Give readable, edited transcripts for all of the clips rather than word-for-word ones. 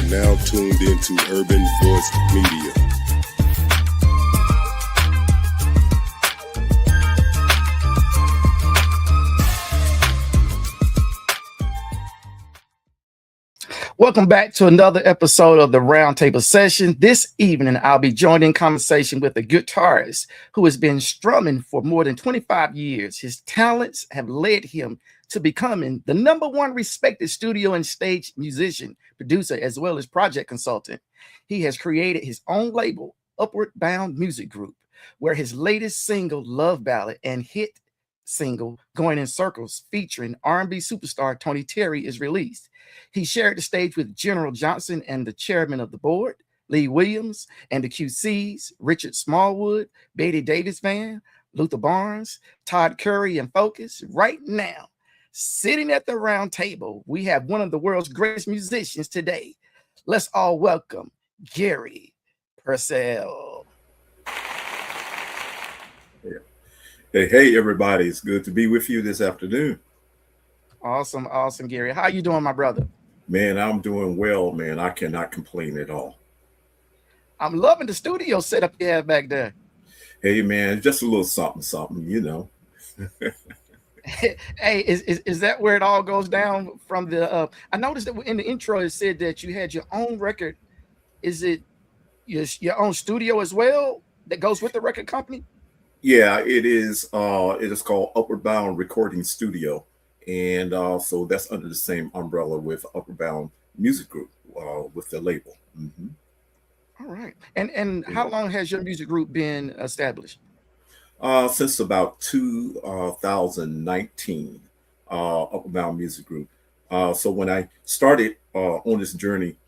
are now tuned into Urban Voice Media. Welcome back to another episode of the Roundtable Session. This evening, I'll be joined in conversation with a guitarist who has been strumming for more than 25 years. His talents have led him to becoming the #1 respected studio and stage musician, producer, as well as project consultant. He has created his own label, Upward Bound Music Group, where his latest single, Love Ballad, and hit single, Going in Circles, featuring R&B superstar Tony Terry, is released. He shared the stage with General Johnson and the Chairmen of the Board, Lee Williams, and the QCs, Richard Smallwood, Betty Davis Band, Luther Barnes, Todd Curry, and Focus. Right now, sitting at the round table, we have one of the world's greatest musicians today. Let's all welcome Garry Percell. Hey, everybody. It's good to be with you this afternoon. Awesome, Garry. How you doing, my brother? Man, I'm doing well, man. I cannot complain at all. I'm loving the studio setup you have back there. Hey, man, just a little something, you know. Hey, is that where it all goes down from the I noticed that in the intro it said that you had your own record. Is it your own studio as well that goes with the record company? Yeah, it is. It is called Upward Bound Recording Studio. And so that's under the same umbrella with Upward Bound Music Group with the label. Mm-hmm. All right. And how long has your music group been established? Since about 2019, Upward Bound Music Group. So when I started on this journey,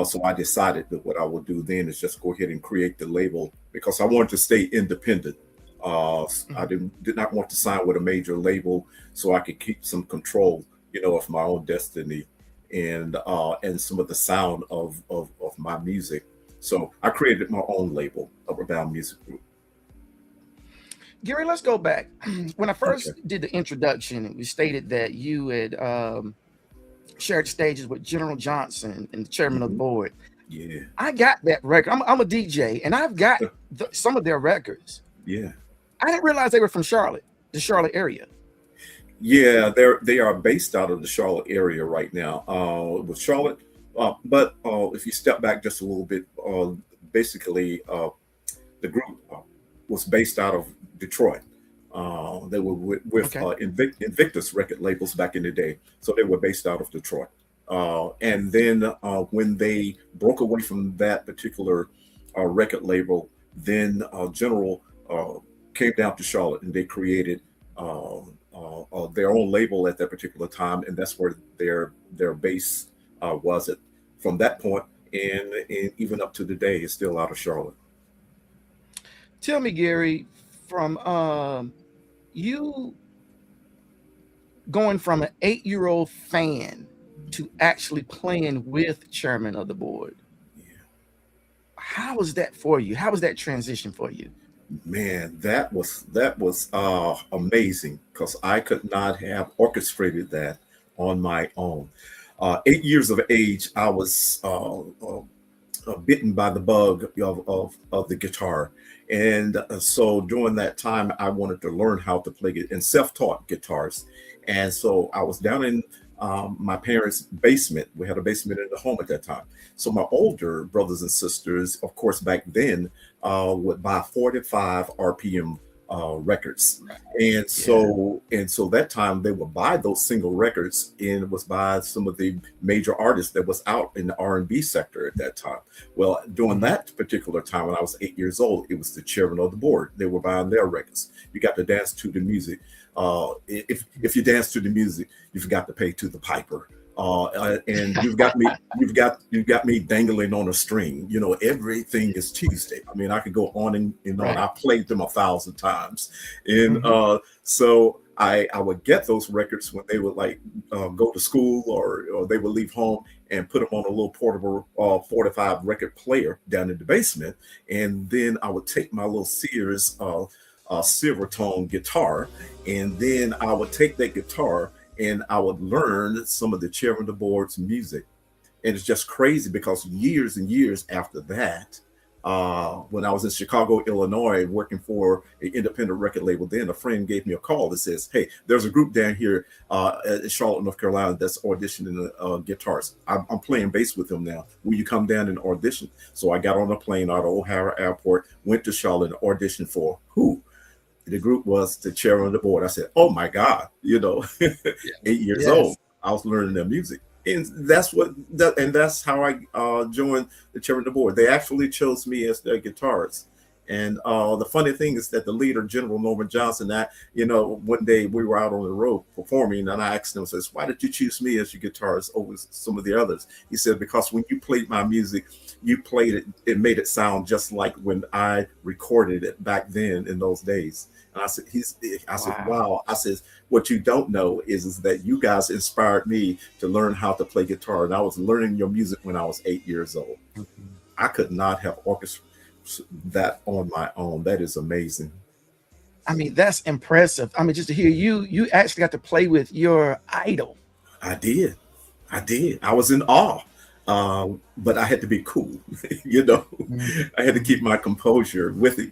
so I decided that what I would do then is just go ahead and create the label because I wanted to stay independent. I did not want to sign with a major label, so I could keep some control, of my own destiny and some of the sound of my music. So I created my own label, Upward Bound Music Group. Garry, let's go back. When I first did the introduction, we stated that you had shared stages with General Johnson and the Chairman of the Board. Yeah, I got that record. I'm a DJ, and I've got some of their records. Yeah. I didn't realize they were from Charlotte, the Charlotte area. Yeah, they are based out of the Charlotte area right now, with Charlotte. But if you step back just a little bit, basically the group was based out of Detroit. They were with Invictus record labels back in the day, so they were based out of Detroit. And then when they broke away from that particular record label, then General came down to Charlotte and they created their own label at that particular time, and that's where their base was. It from that point and even up to today is still out of Charlotte. Tell me, Garry, from you going from an 8-year-old fan to actually playing with Chairman of the Board. Yeah. How was that for you? How was that transition for you? Man, that was amazing because I could not have orchestrated that on my own. 8 years of age, I was bitten by the bug of the guitar. And so during that time, I wanted to learn how to play it and self-taught guitars. And so I was down in my parents' basement. We had a basement in the home at that time. So my older brothers and sisters, of course, back then would buy 45 RPM records. And so that time they would buy those single records, and it was by some of the major artists that was out in the R&B sector at that time. Well, during that particular time when I was 8 years old, it was the Chairman of the Board. They were buying their records. You got to dance to the music. If you dance to the music, you forgot to pay to the piper. And you've got me dangling on a string. Everything is Tuesday. I mean, I could go on and on. I played them 1,000 times, and so I would get those records when they would go to school or they would leave home and put them on a little portable 45 record player down in the basement, and then I would take my little Sears silver tone guitar, and then I would take that guitar and I would learn some of the Chairman of the Board's music. And it's just crazy because years and years after that, when I was in Chicago, Illinois, working for an independent record label, then a friend gave me a call that says, "Hey, there's a group down here in Charlotte, North Carolina that's auditioning guitars. I'm playing bass with them now. Will you come down and audition?" So I got on a plane out of O'Hara Airport, went to Charlotte and auditioned for who? The group was the Chairmen of the Board. I said, "Oh my God," 8 years Yes. old, I was learning their music. And that's how I joined the Chairman of the Board. They actually chose me as their guitarist. And the funny thing is that the leader, General Norman Johnson, one day we were out on the road performing, and I asked him, says, "Why did you choose me as your guitarist over some of the others?" He said, "Because when you played my music, you played it, it made it sound just like when I recorded it back then in those days." And I said, "Wow." I said, "What you don't know is that you guys inspired me to learn how to play guitar. And I was learning your music when I was 8 years old." Mhm. I could not have orchestrated that on my own. That is amazing. I mean, that's impressive. I mean, just to hear you actually got to play with your idol. I did. I was in awe. But I had to be cool, you know. Mhm. I had to keep my composure with it,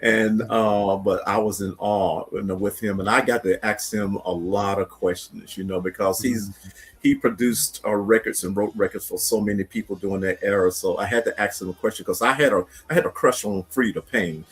And but I was in awe, with him, and I got to ask him a lot of questions, because Mhm. he produced records and wrote records for so many people during that era. So I had to ask him a question because I had a crush on Frida Payne.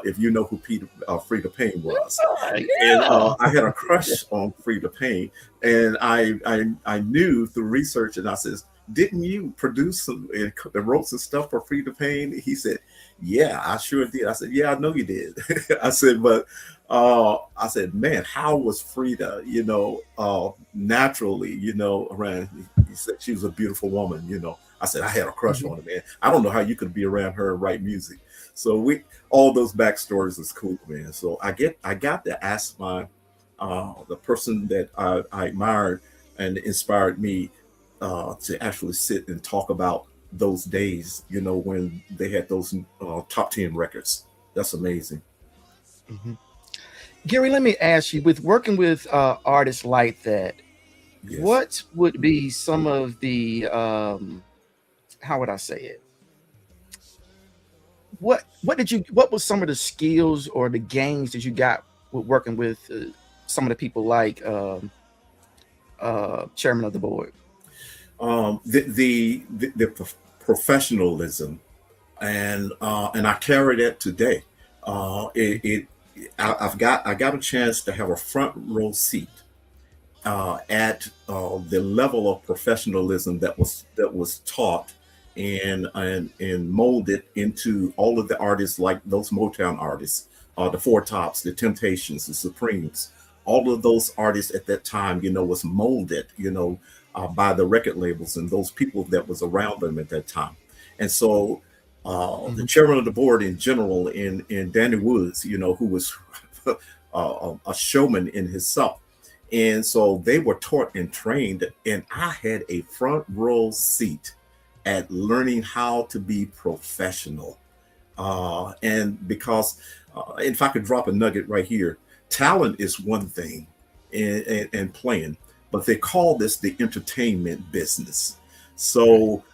If you know who Frida Payne was, and Yeah. I had a crush on Frida Payne, and I knew through research, and I says, "Didn't you produce some and wrote some stuff for Frida Payne?" He said, "Yeah, I sure did." I said, "Yeah, I know you did." I said, "But I said, man, how was Frida, naturally, around?" He said she was a beautiful woman. I said, "I had a crush Mhm. on her, man. I don't know how you could be around her and write music." So all those backstories is cool, man. So I got to ask the person that I admired and inspired me to actually sit and talk about those days, when they had those top 10 records. That's amazing. Mhm. Gary, let me ask you, with working with artists like that, Yes. what would be some of the how would I say it? What was some of the skills or the gains that you got with working with some of the people like Chairman of the Board? The professionalism, and I carry that today. I got a chance to have a front row seat at the level of professionalism that was taught and molded into all of the artists, like those Motown artists, the Four Tops, the Temptations, the Supremes. All of those artists at that time, was molded, by the record labels and those people that was around them at that time. And so the Mhm. chairman of the board in general, in Danny Woods, who was a showman in himself, and so they were taught and trained, and I had a front row seat at learning how to be professional. And because, if I could drop a nugget right here, talent is one thing and playing, but they call this the entertainment business. Right. So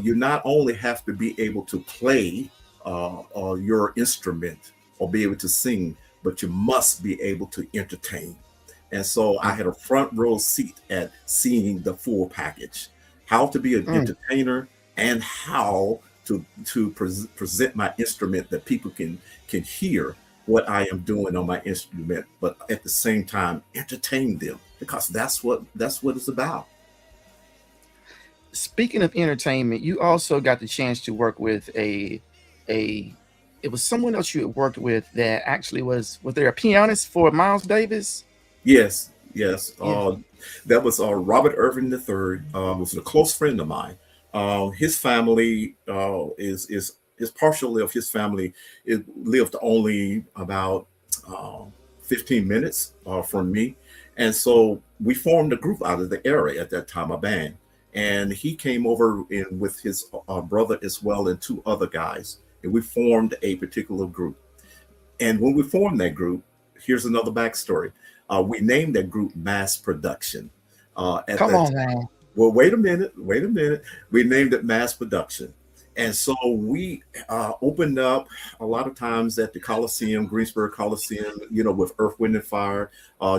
you not only have to be able to play your instrument or be able to sing, but you must be able to entertain. And so I Mm, had a front row seat at seeing the full package, how to be an mm. entertainer and how to present my instrument that people can hear what I am doing on my instrument, but at the same time entertain them, because that's what it's about. Speaking of entertainment, you also got the chance to work with a it was someone else you had worked with that actually was there a pianist for Miles Davis? Yes, yes. Yeah. That was Robert Irvin III. Was a close friend of mine. His family is partially of his family. It lived only about uh, 15 minutes from me, and so we formed a group out of the area at that time, a band. And he came over in with his brother as well and two other guys, and we formed a particular group. And when we formed that group, here's another backstory. We named that group Mass Production. At Come that on now. Well, wait a minute. Wait a minute. We named it Mass Production. And so we opened up a lot of times at the Coliseum, Greensboro Coliseum, with Earth, Wind and Fire,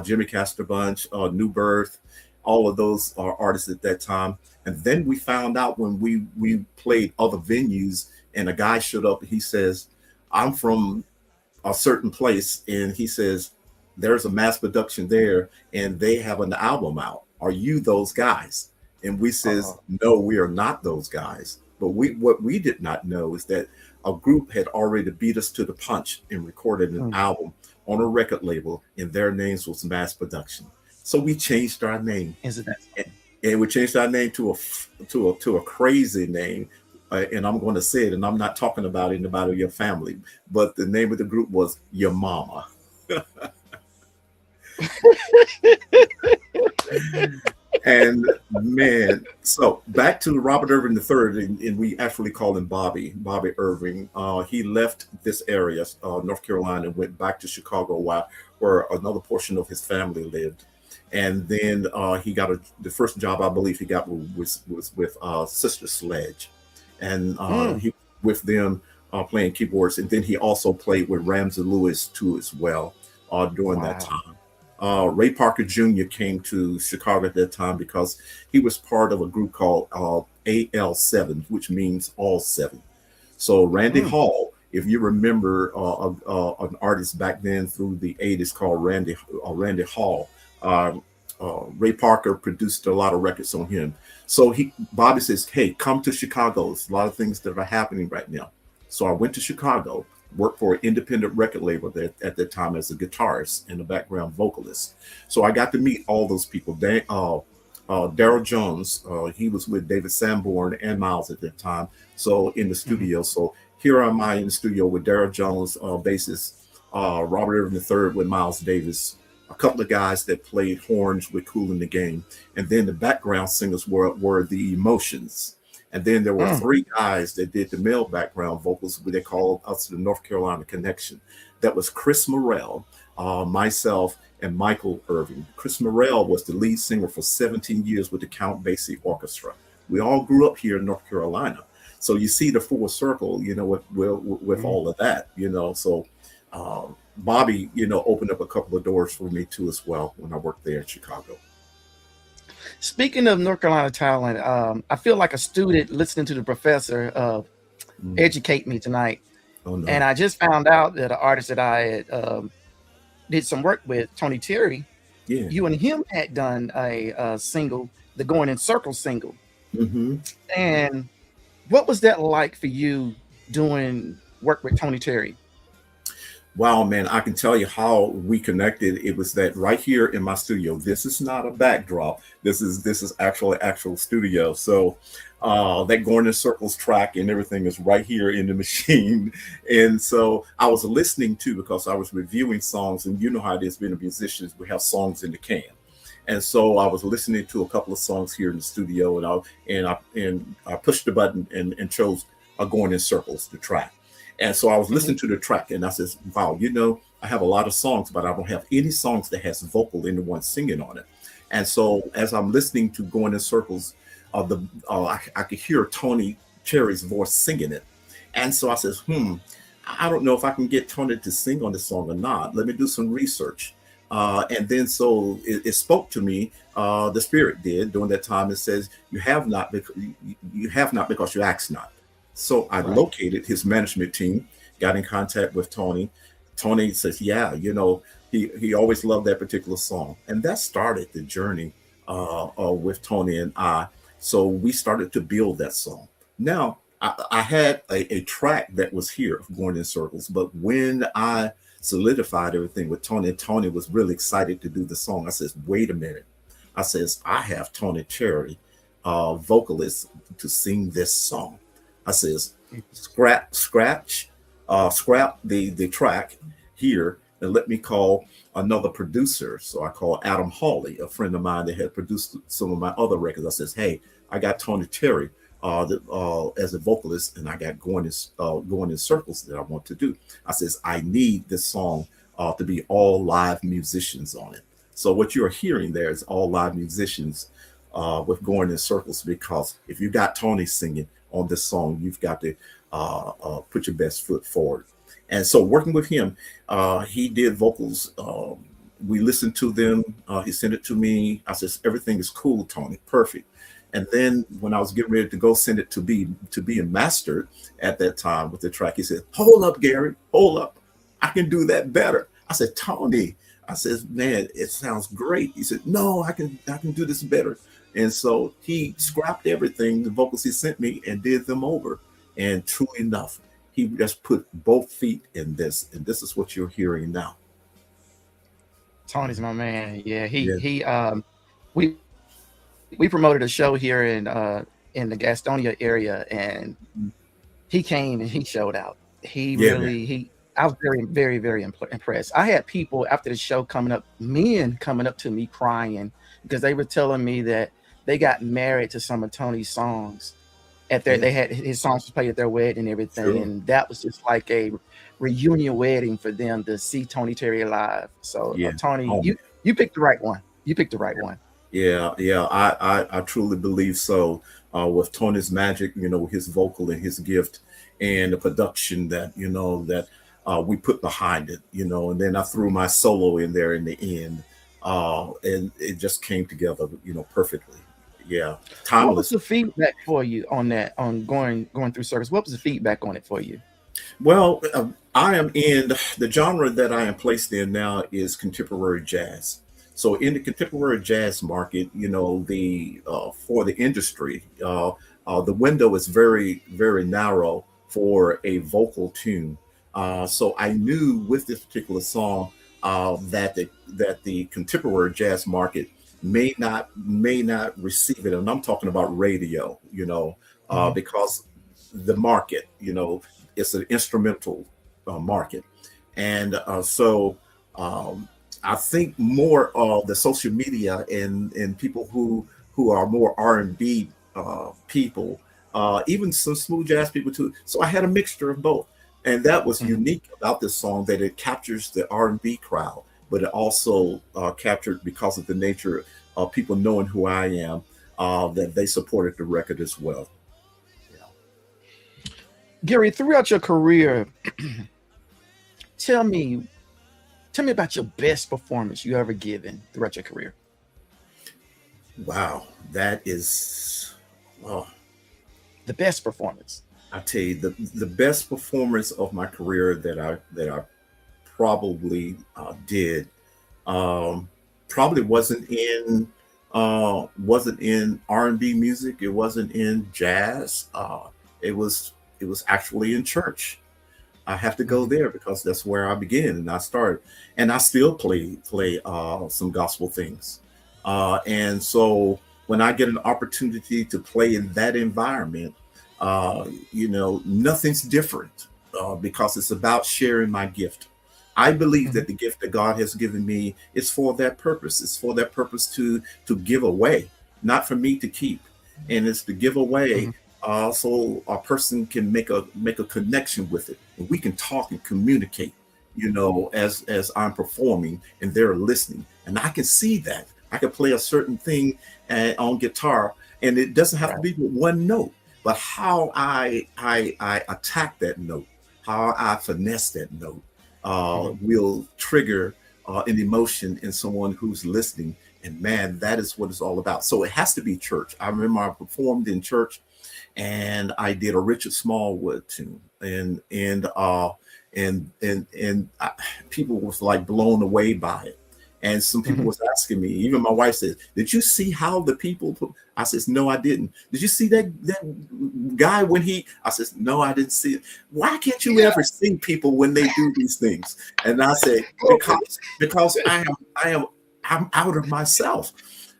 Jimmy Castor Bunch, New Birth, all of those artists at that time. And then we found out when we played other venues and a guy showed up, he says, I'm from a certain place. And he says, there's a Mass Production there and they have an album out. Are you those guys? And we says, no, we are not those guys. But what we did not know is that a group had already beat us to the punch and recorded an album on a record label, and their names was Mass Production. So we changed our name. And we changed our name to a crazy name. And I'm going to say it, and I'm not talking about anybody of your family, but the name of the group was Your Mama. And man, so back to Robert Irving III, and we actually call him Bobby Irving. He left this area, North Carolina, and went back to Chicago, where another portion of his family lived. And then he got the first job I believe he got was with Sister Sledge, and he with them playing keyboards. And then he also played with Ramsey Lewis too as well during that time. Ray Parker Jr. came to Chicago at that time because he was part of a group called AL7, which means all seven. So Randy Hall, if you remember an artist back then through the 80s called Randy Hall, Ray Parker produced a lot of records on him. So Bobby says, hey, come to Chicago. There's a lot of things that are happening right now. So I went to Chicago, worked for an independent record label there at that time as a guitarist and a background vocalist. So I got to meet all those people. Daryl Jones, he was with David Sanborn and Miles at that time. So in the studio. So here am I in the studio with Daryl Jones, bassist, Robert Irving III with Miles Davis, a couple of guys that played horns with Kool in the Game. And then the background singers were the Emotions. And then there were three guys that did the male background vocals, what they called us the North Carolina Connection. That was Chris Morrell, myself, and Michael Irving. Chris Morrell was the lead singer for 17 years with the Count Basie Orchestra. We all grew up here in North Carolina. So you see the full circle, with all of that, So Bobby, opened up a couple of doors for me too as well when I worked there in Chicago. Speaking of North Carolina talent, I feel like a student listening to the professor educate me tonight. Oh, no. And I just found out that an artist that I had did some work with, Tony Terry, you and him had done a single, the Going in Circles single. And what was that like for you doing work with Tony Terry? Wow, man, I can tell you how we connected. It was that right here in my studio. This is not a backdrop. This is actual studio. So that Going in Circles track and everything is right here in the machine. And so I was listening to, because I was reviewing songs, and you know how it is being a musician, we have songs in the can. And so I was listening to a couple of songs here in the studio, and I pushed the button and chose Going in Circles, the track. And so I was listening to the track, and I said, wow, I have a lot of songs, but I don't have any songs that has vocal anyone singing on it. And so as I'm listening to Going in Circles, I could hear Tony Terry's voice singing it. And so I says, I don't know if I can get Tony to sing on this song or not. Let me do some research. And then so it spoke to me. The Spirit did during that time. It says, you have not because you ask not. So I located his management team, got in contact with Tony. Tony says, yeah, he always loved that particular song. And that started the journey with Tony and I. So we started to build that song. Now, I had a track that was here, Going in Circles. But when I solidified everything with Tony, and Tony was really excited to do the song, I says, wait a minute. I says, I have Tony Terry, vocalist, to sing this song. I says, scrap the track here and let me call another producer. So I called Adam Hawley, a friend of mine that had produced some of my other records. I says, hey, I got Tony Terry as a vocalist, and I got Going in Circles that I want to do. I says, I need this song to be all live musicians on it. So what you're hearing there is all live musicians with going in circles, because if you got Tony singing on this song, you've got to put your best foot forward. And so working with him, he did vocals. We listened to them. He sent it to me. I said, everything is cool, Tony, perfect. And then when I was getting ready to go send it to be mastered at that time with the track, he said, hold up, Garry, hold up. I can do that better. I said, Tony, I said, man, it sounds great. He said, no, I can do this better. And so he scrapped everything, the vocals he sent me, and did them over. And true enough, he just put both feet in this, and this is what you're hearing now. Tony's my man. Yeah, we promoted a show here in the Gastonia area, and he came and he showed out. I was very, very, very impressed. I had people after the show men coming up to me crying because they were telling me that they got married to some of Tony's songs they had his songs played at their wedding and everything. Sure. And that was just like a reunion wedding for them to see Tony Terry live. So Tony, you picked the right one. You picked the right one. Yeah. I truly believe so. With Tony's magic, his vocal and his gift and the production that, we put behind it, and then I threw my solo in there in the end. And it just came together, perfectly. Yeah. Timeless. What was the feedback for you on that, on going through service? What was the feedback on it for you? Well, I am in the genre that I am placed in now is contemporary jazz. So in the contemporary jazz market, for the industry, the window is very, very narrow for a vocal tune. So I knew with this particular song that the contemporary jazz market may not receive it, and I'm talking about radio, because the market, it's an instrumental market, and so I think more of the social media and people who are more R&B people, even some smooth jazz people too. So I had a mixture of both, and that was unique about this song, that it captures the R&B crowd, but it also captured, because of the nature of people knowing who I am, that they supported the record as well. Yeah. Garry, throughout your career, tell me about your best performance you ever given throughout your career. Wow, that is the best performance. I tell you, the best performance of my career that I probably did probably wasn't in R&B music. It wasn't in jazz. It was actually in church. I have to go there because that's where I began and I started, and I still play some gospel things. And so when I get an opportunity to play in that environment, nothing's different because it's about sharing my gift. I believe that the gift that God has given me is for that purpose. It's for that purpose to give away, not for me to keep. And it's to give away so a person can make a connection with it. And we can talk and communicate, as I'm performing and they're listening. And I can see that. I can play a certain thing on guitar, and it doesn't have to be with one note, but how I attack that note, how I finesse that note, will trigger an emotion in someone who's listening. And man, that is what it's all about. So it has to be church. I remember I performed in church, and I did a Richard Smallwood tune, and people was like blown away by it. And some people was asking me, even my wife said, "Did you see how the people?" I says, "No, I didn't." "Did you see that guy when he?" I says, "No, I didn't see it." "Why can't you ever see people when they do these things?" And I say, because I'm out of myself.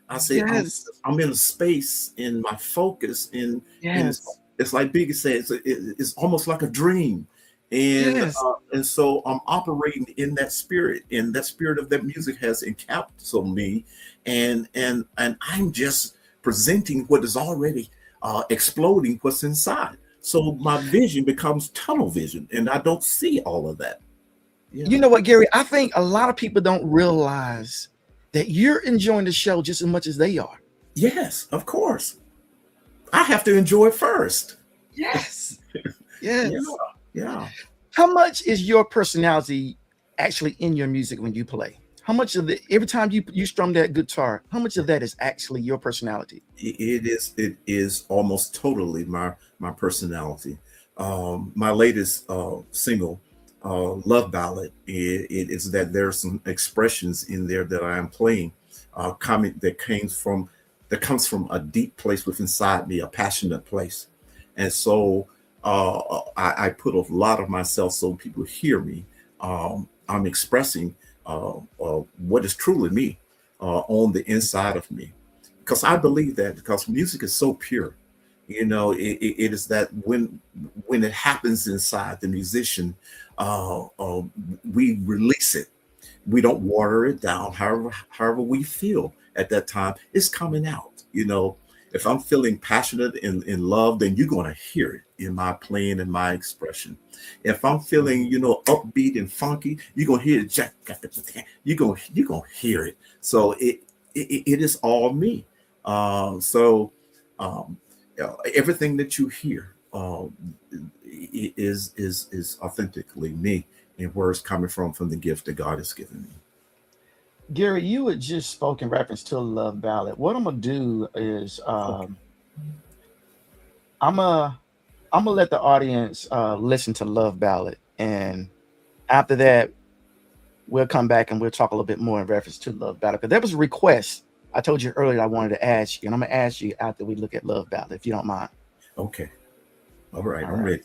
I say, I'm in a space in my focus, and it's like Biggie said, it's almost like a dream. And so I'm operating in that spirit, and that spirit of that music has encapsulated me, and I'm just presenting what is already exploding, what's inside. So my vision becomes tunnel vision, and I don't see all of that. You know what, Garry? I think a lot of people don't realize that you're enjoying the show just as much as they are. Yes, of course. I have to enjoy it first. Yes. Yes. Yeah. Yeah. How much is your personality actually in your music when you play? How much of the every time you strum that guitar, how much of that is actually your personality? It is almost totally my personality. My latest single, Love Ballad, it is that there's some expressions in there that I am playing, comment that comes from a deep place within inside me, a passionate place. And so I put a lot of myself so people hear me. I'm expressing what is truly me on the inside of me, because I believe that because music is so pure. It is that when it happens inside the musician, we release it. We don't water it down. However we feel at that time, it's coming out. If I'm feeling passionate in love, then you're going to hear it in my playing and my expression. If I'm feeling, upbeat and funky, you're going to hear it. You're going to hear it. So it is all me. So everything that you hear is authentically me, and where it's coming from the gift that God has given me. Gary, you had just spoke in reference to Love Ballad. What I'm gonna do is Okay. I'm gonna let the audience listen to Love Ballad, and after that, we'll come back and we'll talk a little bit more in reference to Love Ballad. Because there was a request I told you earlier I wanted to ask you, and I'm gonna ask you after we look at Love Ballad, if you don't mind. Okay. All right. All I'm right. ready.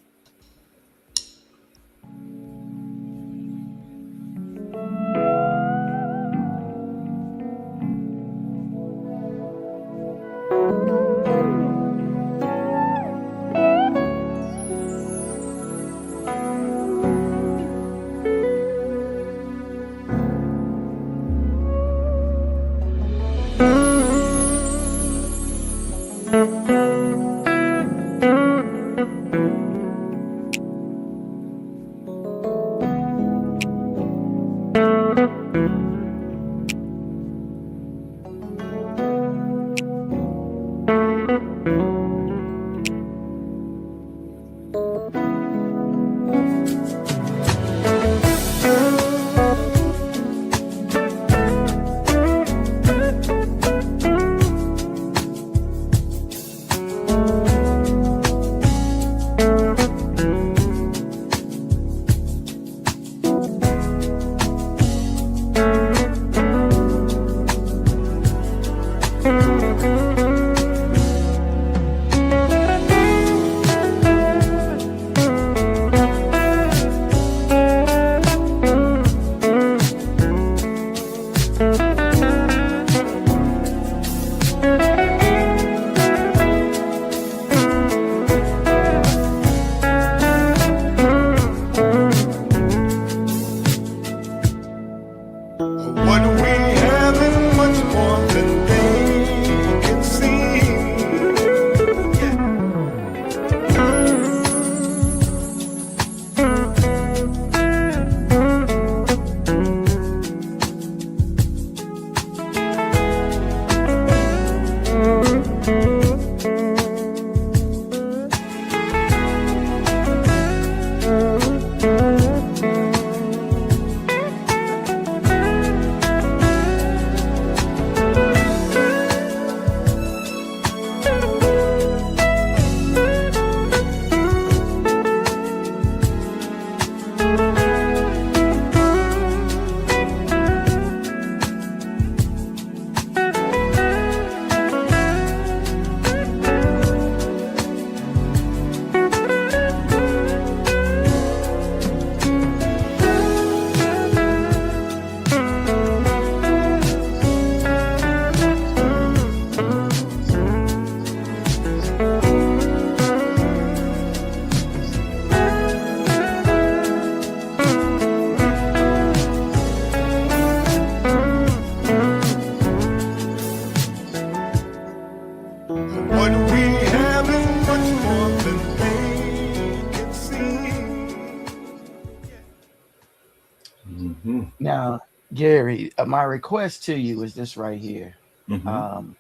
Hmm. Now, Gary, my request to you is this right here. Hmm. Um,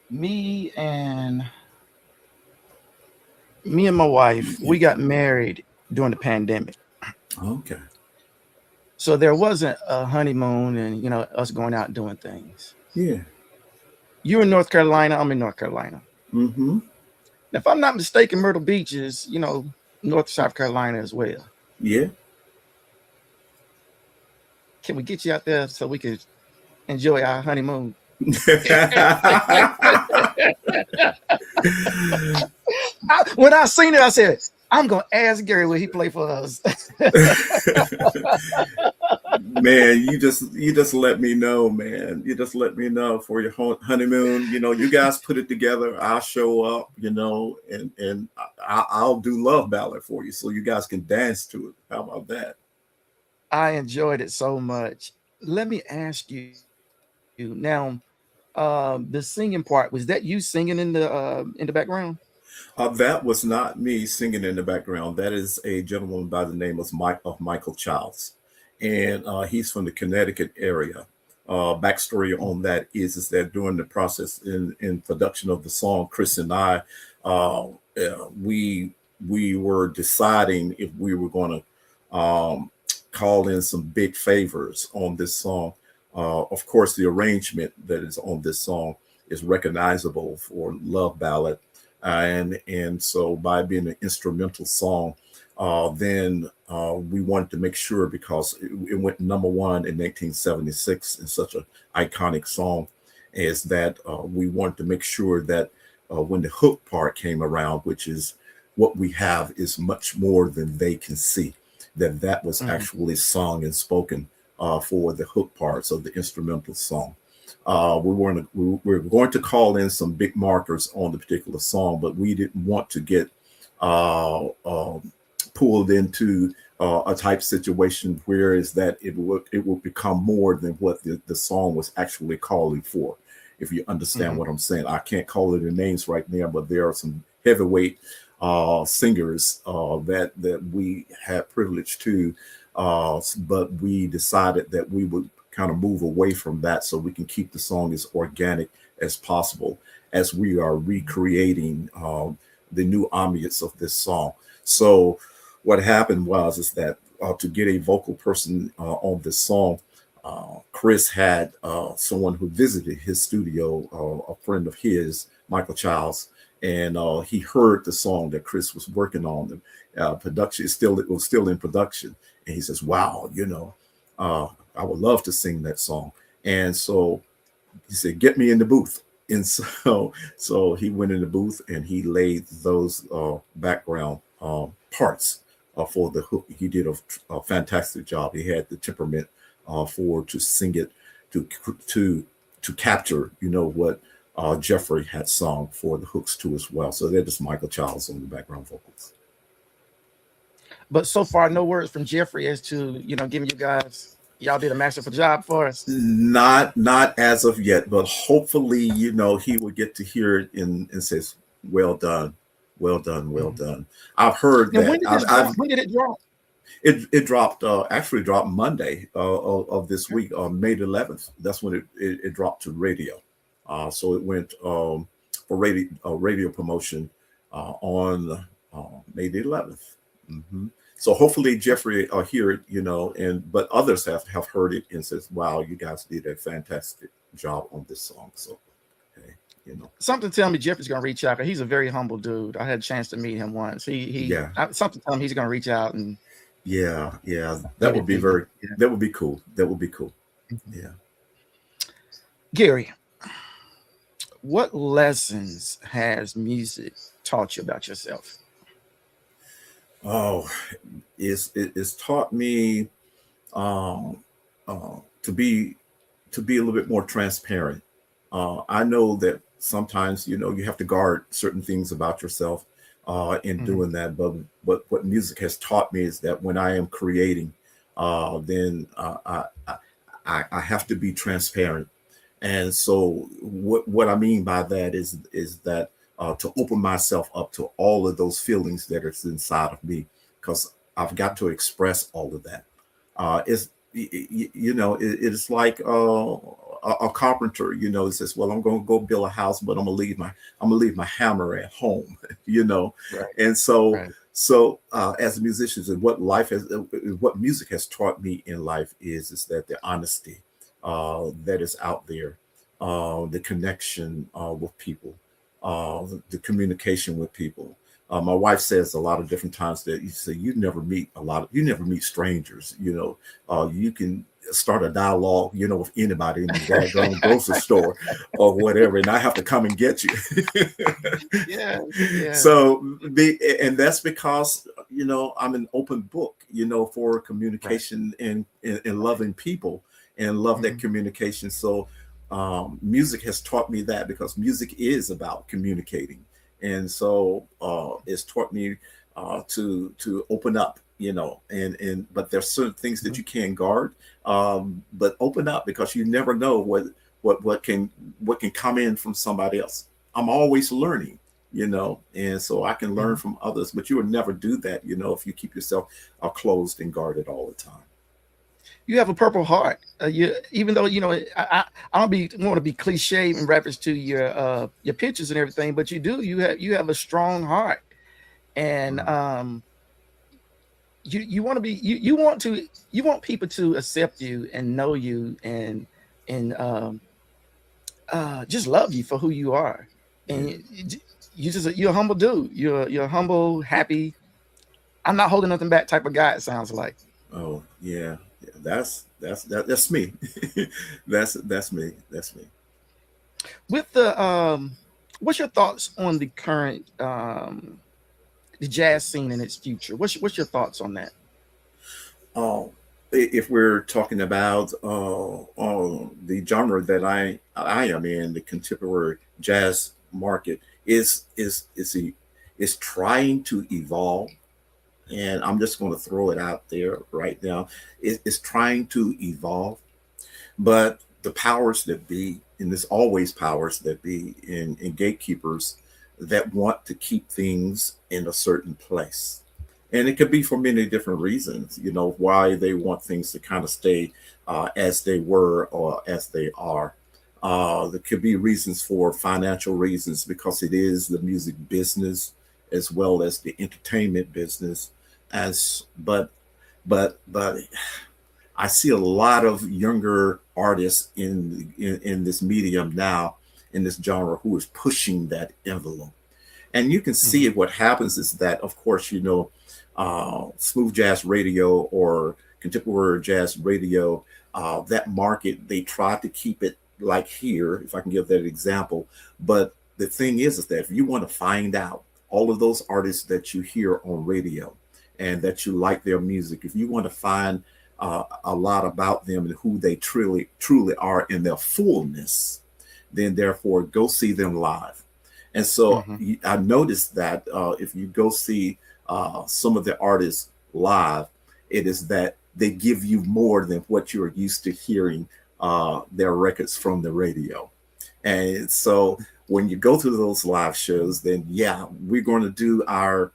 me and me and my wife, Yeah. we got married during the pandemic. Okay. So there wasn't a honeymoon and us going out doing things. Yeah. You're in North Carolina, I'm in North Carolina. Mm-hmm. If I'm not mistaken, Myrtle Beach is, North South Carolina as well. Yeah. Can we get you out there so we could enjoy our honeymoon? When I seen it, I said, I'm gonna ask Garry will he play for us. Man, you just let me know, man. You just let me know for your honeymoon. You guys put it together. I'll show up. And I'll do Love Ballad for you, so you guys can dance to it. How about that? I enjoyed it so much. Let me ask you now. The singing part, was that you singing in the background? That was not me singing in the background. That is a gentleman by the name of Michael Childs, and he's from the Connecticut area. Backstory on that is that during the process in production of the song, Chris and I, uh, we were deciding if we were going to call in some big favors on this song. Of course, the arrangement that is on this song is recognizable for Love Ballad, and so by being an instrumental song, then we wanted to make sure, because it went number one in 1976 in such an iconic song, is that we wanted to make sure that when the hook part came around, which is what we have is much more than they can see, that was actually sung and spoken for the hook parts of the instrumental song. We were going to call in some big markers on the particular song, but we didn't want to get pulled into a type situation where is that it would become more than what the song was actually calling for. If you understand what I'm saying, I can't call it the names right now, but there are some heavyweight singers that we had privilege to, but we decided that we would kind of move away from that so we can keep the song as organic as possible as we are recreating the new ambience of this song. So what happened was is that to get a vocal person on this song, Chris had someone who visited his studio, a friend of his, Michael Childs, and he heard the song that Chris was working on. The production it was still in production, and he says, "Wow, I would love to sing that song." And so he said, "Get me in the booth." And so he went in the booth and he laid those background parts for the hook. He did a fantastic job. He had the temperament to sing it, to capture, what Jeffrey had sung for the hooks too as well. So they're just Michael Childs on the background vocals. But so far, no words from Jeffrey as to giving y'all did a masterful job for us. Not as of yet, but hopefully, he will get to hear it and says, "Well done, well done, well done." I've heard Now, that. when did it drop? It dropped actually dropped Monday of this week, May the 11th. That's when it dropped to radio. So it went for radio promotion on May the 11th. So hopefully Jeffrey hear it, but others have heard it and says, "Wow, you guys did a fantastic job on this song." So, okay, Something tell me Jeffrey's gonna reach out. He's a very humble dude. I had a chance to meet him once. Something tell him he's gonna reach out and yeah, that would be that would be cool. That would be cool. Yeah. Garry, what lessons has music taught you about yourself? Oh, it's taught me to be a little bit more transparent. I know that sometimes you have to guard certain things about yourself in doing that, but what music has taught me is that when I am creating, then I have to be transparent. And so what I mean by that is that to open myself up to all of those feelings that are inside of me, because I've got to express all of that. It's like a carpenter, says, well, I'm going to go build a house, but I'm going to leave my hammer at home, Right. And so, Right. as musicians, and what music has taught me in life is that the honesty that is out there, the connection with people, the communication with people. My wife says a lot of different times that you never meet strangers. You can start a dialogue, with anybody in the daggone grocery store or whatever, and I have to come and get you. Yeah. Yeah. And that's because I'm an open book, for communication and loving people and love that communication. So music has taught me that, because music is about communicating. And so it's taught me to open up, but there's certain things that you can't guard, but open up, because you never know what can come in from somebody else. I'm always learning, and so I can learn from others, but you would never do that, if you keep yourself closed and guarded all the time. You have a purple heart. Even though I don't want to be cliche in reference to your pictures and everything, but you have a strong heart, and you want to be you want people to accept you and know you and just love you for who you are, and you're a humble dude. You're a humble, happy. I'm not holding nothing back type of guy. It sounds like. Oh yeah. That's me. that's me. With the what's your thoughts on the current the jazz scene and its future? What's your thoughts on that? If we're talking about the genre that I am in, the contemporary jazz market is trying to evolve. And I'm just going to throw it out there right now. It's trying to evolve, but the powers that be, and there's always powers that be in gatekeepers that want to keep things in a certain place. And it could be for many different reasons, why they want things to kind of stay as they were or as they are. There could be reasons for financial reasons, because it is the music business as well as the entertainment business. But I see a lot of younger artists in this medium now, in this genre, who is pushing that envelope. And you can see it. What happens is that, of course, smooth jazz radio or contemporary jazz radio, that market, they try to keep it like here, if I can give that example. But the thing is that if you want to find out all of those artists that you hear on radio and that you like their music, if you want to find a lot about them and who they truly are in their fullness, then therefore go see them live. And so I noticed that if you go see some of the artists live, it is that they give you more than what you're used to hearing their records from the radio. And so when you go to those live shows, then we're going to do our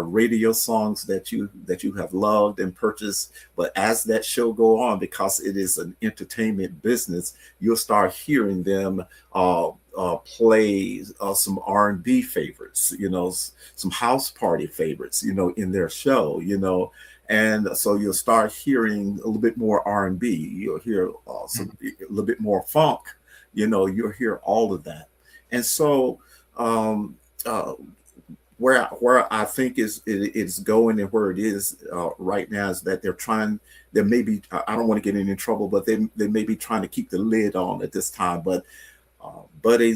radio songs that you have loved and purchased. But as that show go on, because it is an entertainment business, you'll start hearing them play some R&B favorites, some house party favorites, in their show, and so you'll start hearing a little bit more R&B. You'll hear a little bit more funk, you'll hear all of that. And so where I think it's going and where it is right now is that there may be, I don't want to get in trouble, but they may be trying to keep the lid on at this time, but they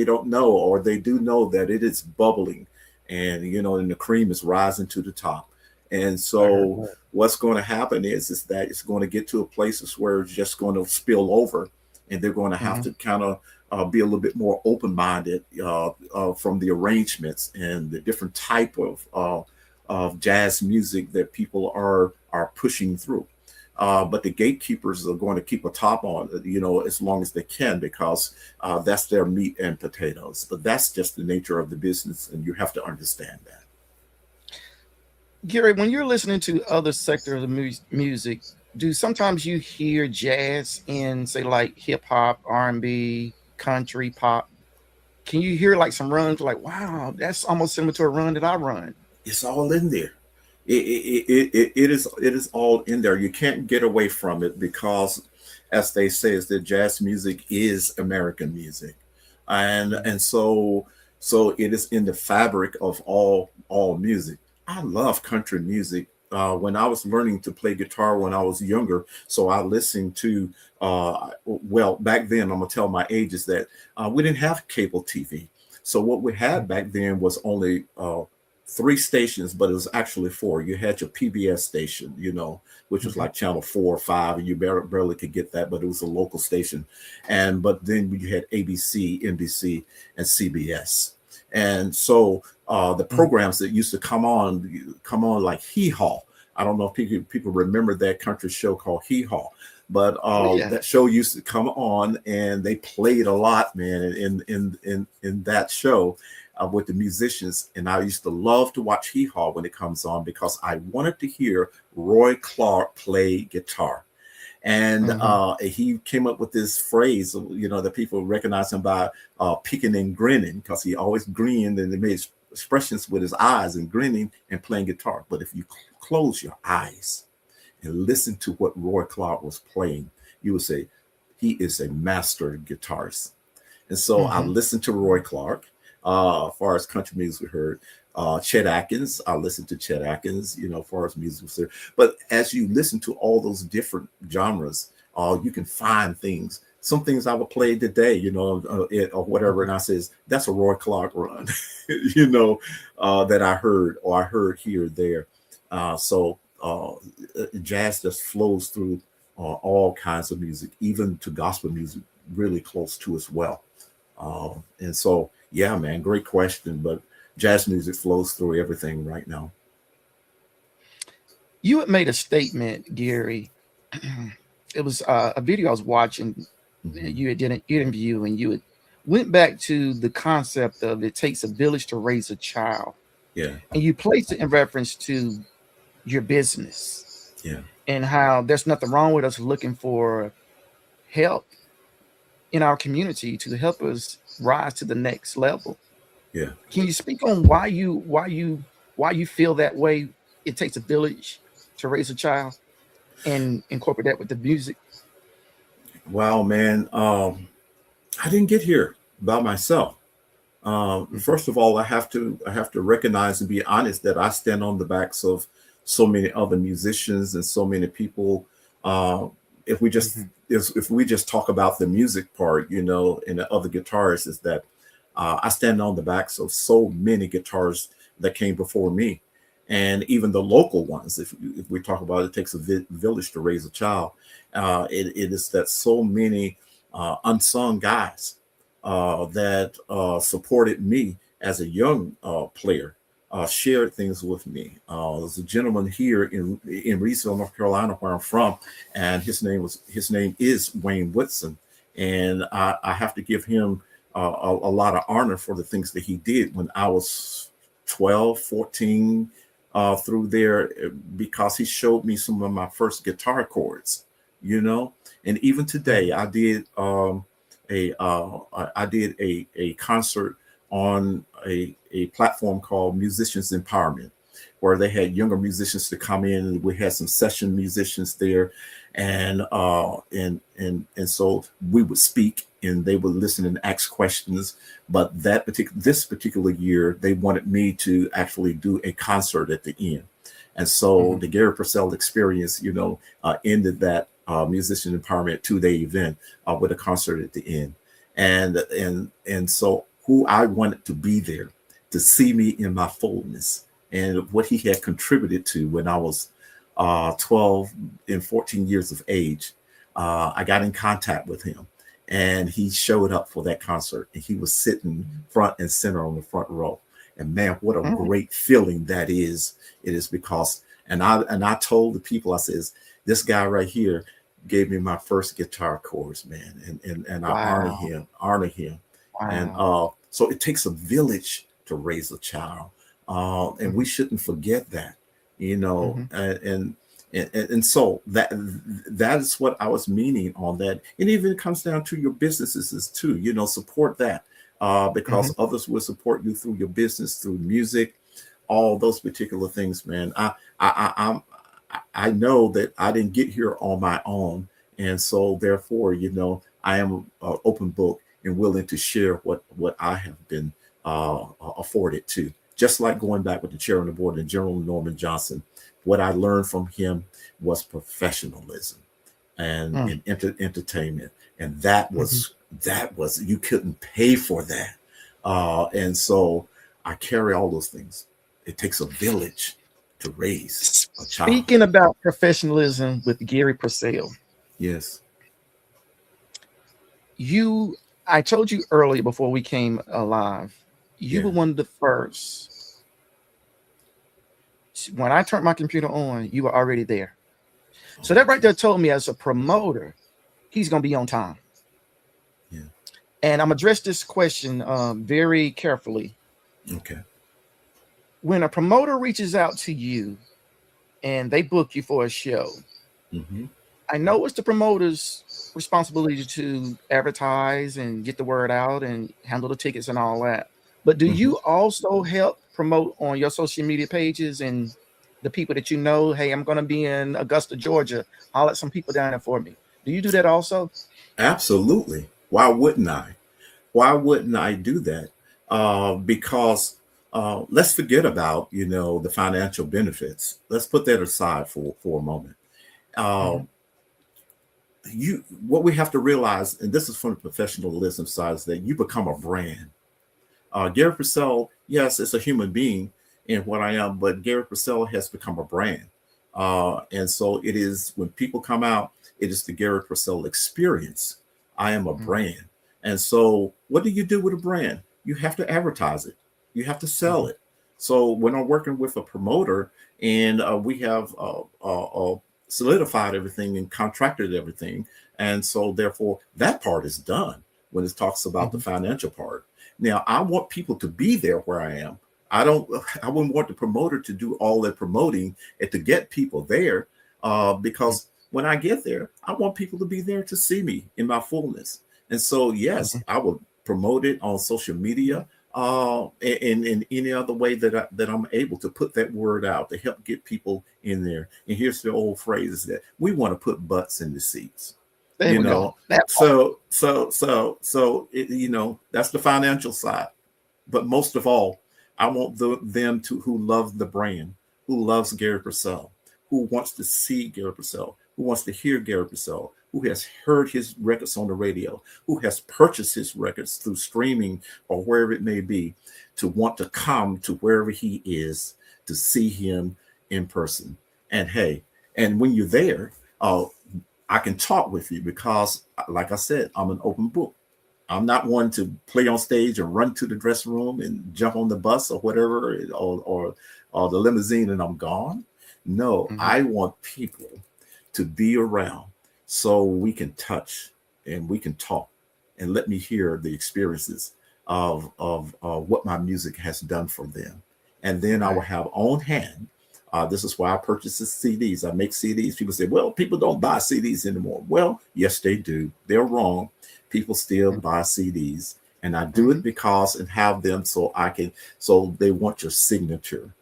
don't know, or they do know that it is bubbling, and and the cream is rising to the top. And so what's going to happen is that it's going to get to a place where it's just going to spill over, and they're going to have to kind of be a little bit more open-minded from the arrangements and the different type of jazz music that people are pushing through. But the gatekeepers are going to keep a top on it, as long as they can, because that's their meat and potatoes. But that's just the nature of the business, and you have to understand that. Garry, when you're listening to other sectors of music, do sometimes you hear jazz in, say, like hip hop, R&B, country, pop? Can you hear like some runs like, wow, that's almost similar to a run that I run? It's all in there. It is all in there. You can't get away from it because, as they say, is that jazz music is American music, and so it is in the fabric of all music. I love country music. When I was learning to play guitar when I was younger, so I listened to well, back then, I'm gonna tell my age, is that we didn't have cable TV. So what we had back then was only three stations, but it was actually four. You had your PBS station, which was Mhm. like channel 4 or 5, and you barely could get that, but it was a local station. But then you had ABC, NBC, and CBS. And so the Mhm. programs that used to come on like Hee Haw. I don't know if people remember that country show called Hee Haw, but Oh yeah. that show used to come on, and they played a lot, man, in that show with the musicians. And I used to love to watch Hee Haw when it comes on because I wanted to hear Roy Clark play guitar. And Hmm. he came up with this phrase, that people recognize him by peeking and grinning, because he always grinned and he made expressions with his eyes and grinning and playing guitar. But if you close your eyes and listen to what Roy Clark was playing, you would say he is a master guitarist. And so I Hmm. listened to Roy Clark. As far as country music we heard, Chet Atkins. I listened to Chet Atkins, as far as music was there. But as you listen to all those different genres, you can find things. Some things I would play today, or whatever, and I says that's a Roy Clark run, that I heard or I heard here or there. So jazz just flows through all kinds of music, even to gospel music, really close to as well. And so, yeah, man, great question. But jazz music flows through everything right now. You had made a statement, Gary. It was a video I was watching. Hmm. You had did an interview, and you had went back to the concept of it takes a village to raise a child, Yeah, and you placed it in reference to your business yeah, and how there's nothing wrong with us looking for help in our community to help us rise to the next level. yeah. Can you speak on why you feel that way? It takes a village to raise a child, and incorporate that with the music. Wow, man. I didn't get here by myself. Mhm. First of all, I have to recognize and be honest that I stand on the backs of so many other musicians and so many people. Uh, if we just Mhm. if we just talk about the music part, and the other guitarists, is that I stand on the backs of so many guitarists that came before me, and even the local ones. If we talk about it takes a village to raise a child, it is that so many unsung guys that supported me as a young player, shared things with me. There's a gentleman here in Reeseville, North Carolina, where I'm from, and his name is Wayne Whitson, and I have to give him a lot of honor for the things that he did when I was 12, 14, through there, because he showed me some of my first guitar chords, you know. And even today, Mhm. I did a concert on a platform called Musicians Empowerment, where they had younger musicians to come in, and we had some session musicians there, and so we would speak and they would listen and ask questions. But this particular year, they wanted me to actually do a concert at the end. And so Mhm. the Garry Percell experience, ended that musician empowerment 2-day event with a concert at the end. And so who I wanted to be there to see me in my fullness, and what he had contributed to when I was 12 and 14 years of age. I got in contact with him, and he showed up for that concert, and he was sitting front and center on the front row. And man, what a Mhm. great feeling that is. It is because, and I told the people, I says, this guy right here gave me my first guitar chords, man. And I Wow. honor him. And Wow. so it takes a village to raise a child. And we Mhm. shouldn't forget that, Mhm. and And so that is what I was meaning on that. And even it comes down to your businesses too, support that, because others will support you through your business, through music, all those particular things, man. I know that I didn't get here on my own. And so therefore, I am an open book and willing to share what I have been afforded to. Just like going back with the Chairman of the Board and General Norman Johnson, what I learned from him was professionalism and entertainment. And that was you couldn't pay for that. And so I carry all those things. It takes a village to raise a child. Speaking about professionalism with Garry Percell. Yes. I told you earlier before we came alive, you were one of the first. When I turned my computer on, you were already there. So that right there told me as a promoter, he's going to be on time. Yeah. And I'm address this question very carefully. Okay. When a promoter reaches out to you and they book you for a show, I know it's the promoter's responsibility to advertise and get the word out and handle the tickets and all that. But do you also help promote on your social media pages and the people that hey, I'm going to be in Augusta, Georgia. I'll let some people down there for me. Do you do that also? Absolutely. Why wouldn't I? Why wouldn't I do that? Because let's forget about, the financial benefits. Let's put that aside for a moment. What we have to realize, and this is from the professionalism side, is that you become a brand. Garry Percell, yes, it's a human being in what I am, but Garry Percell has become a brand. And so it is, when people come out, it is the Garry Percell experience. I am a brand. And so what do you do with a brand? You have to advertise it. You have to sell it. So when I'm working with a promoter and we have solidified everything and contracted everything, and so therefore that part is done when it talks about the financial part. Now, I want people to be there where I am. I wouldn't want the promoter to do all that promoting and to get people there, because when I get there, I want people to be there to see me in my fullness. And so, yes, I will promote it on social media, in any other way that I'm able to put that word out to help get people in there. And here's the old phrase, is that we want to put butts in the seats. There we go. So that's the financial side. But most of all, I want them who love the brand, who loves Garry Percell, who wants to see Garry Percell, who wants to hear Garry Percell, who has heard his records on the radio, who has purchased his records through streaming or wherever it may be, to want to come to wherever he is to see him in person. And hey, and when you're there, I can talk with you because, like I said, I'm an open book. I'm not one to play on stage and run to the dressing room and jump on the bus or whatever, or the limousine and I'm gone. No, I want people to be around so we can touch and we can talk and let me hear the experiences of what my music has done for them. And then I will have on hand. This is why I purchase the CDs. I make CDs. People say, well, people don't buy CDs anymore. Well, yes, they do. They're wrong. People still buy CDs. And I do it because and have them so they want your signature.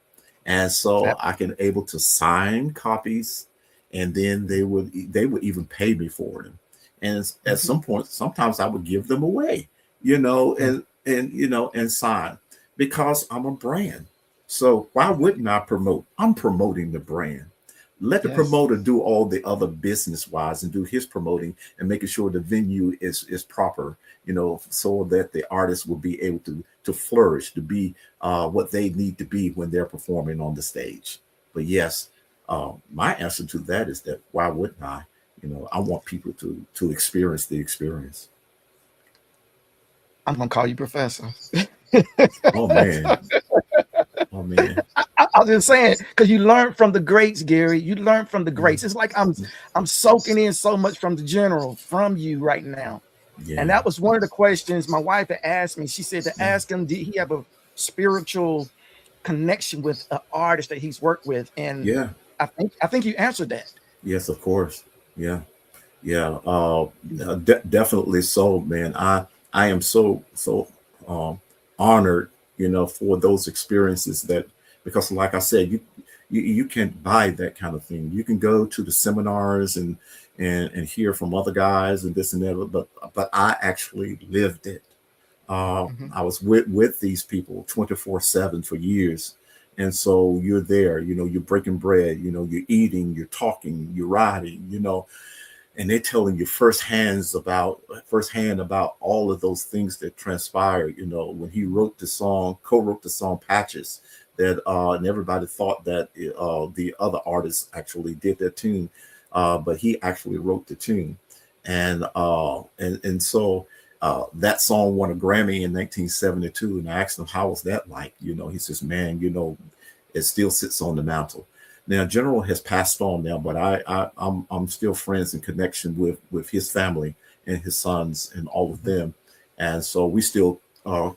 And so I can able to sign copies, and then they would even pay me for them. And at some point, sometimes I would give them away, and sign, because I'm a brand. So why wouldn't I promote? I'm promoting the brand. Let the promoter do all the other business wise and do his promoting and making sure the venue is proper, so that the artist will be able to flourish, to be what they need to be when they're performing on the stage. But yes, my answer to that is that why wouldn't I? I want people to experience the experience. I'm gonna call you Professor. Oh man. Oh man. I was just saying, because you learn from the greats, Garry. You learn from the greats. It's like I'm soaking in so much from the general from you right now. Yeah. And that was one of the questions my wife had asked me. She said to ask him, did he have a spiritual connection with an artist that he's worked with? And I think you answered that. Yes, of course. Yeah. Yeah. Definitely so, man. I am so um, honored, for those experiences that, because like I said, you can't buy that kind of thing. You can go to the seminars and hear from other guys and this and that, but I actually lived it. Mhm. I was with these people 24/7 for years. And so you're there, you're breaking bread, you're eating, you're talking, you're riding, and they're telling you firsthand about all of those things that transpired. When he wrote the song, co-wrote the song Patches, that and everybody thought that the other artists actually did that tune, but he actually wrote the tune. And so that song won a Grammy in 1972. And I asked him, how was that like? He says, man, it still sits on the mantle. Now, General has passed on now, but I'm still friends and connection with his family and his sons and all of them, and so we still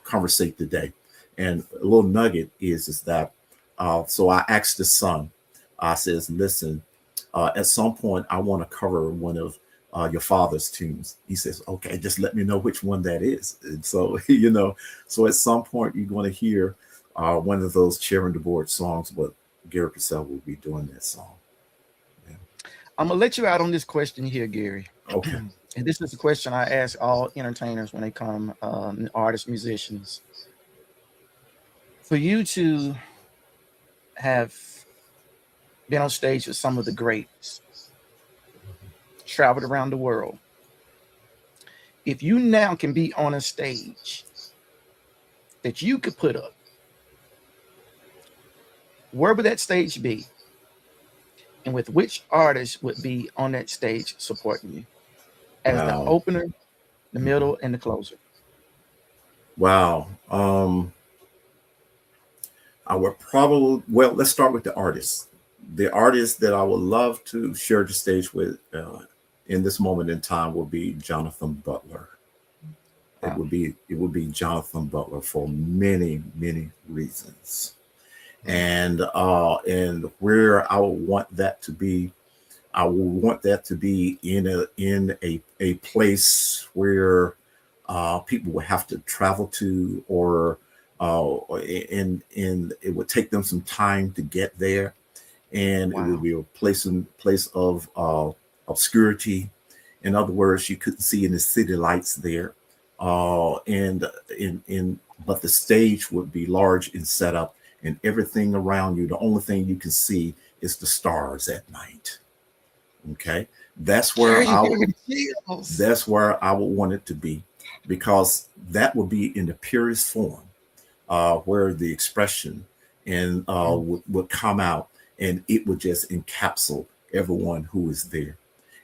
conversate today. And a little nugget is that so I asked his son. I says, listen, at some point I want to cover one of your father's tunes. He says, okay, just let me know which one that is. And so so at some point you're going to hear one of those Chairmen of the Board songs, but Garry Percell will be doing that song. Yeah. I'm gonna let you out on this question here, Gary. Okay. And this is a question I ask all entertainers when they come, artists, musicians. For you to have been on stage with some of the greats, traveled around the world, if you now can be on a stage that you could put up, where would that stage be? And with which artist would be on that stage supporting you as the Wow. opener, the middle, and the closer? Wow. I would probably, well, let's start with the artist. The artist that I would love to share the stage with in this moment in time would be Jonathan Butler. It Wow. would be Jonathan Butler for many, many reasons. And where I would want that to be, I would want that to be in a place where people would have to travel to, or and it would take them some time to get there, and it would Wow. be a place of obscurity. In other words, you couldn't see any city lights there, and in but the stage would be large and set up, and everything around you, the only thing you can see is the stars at night. Okay, that's where Gary, you I gave me the chills. that's where I would want it to be, because that would be in the purest form, where the expression and would come out, and it would just encapsulate everyone who is there.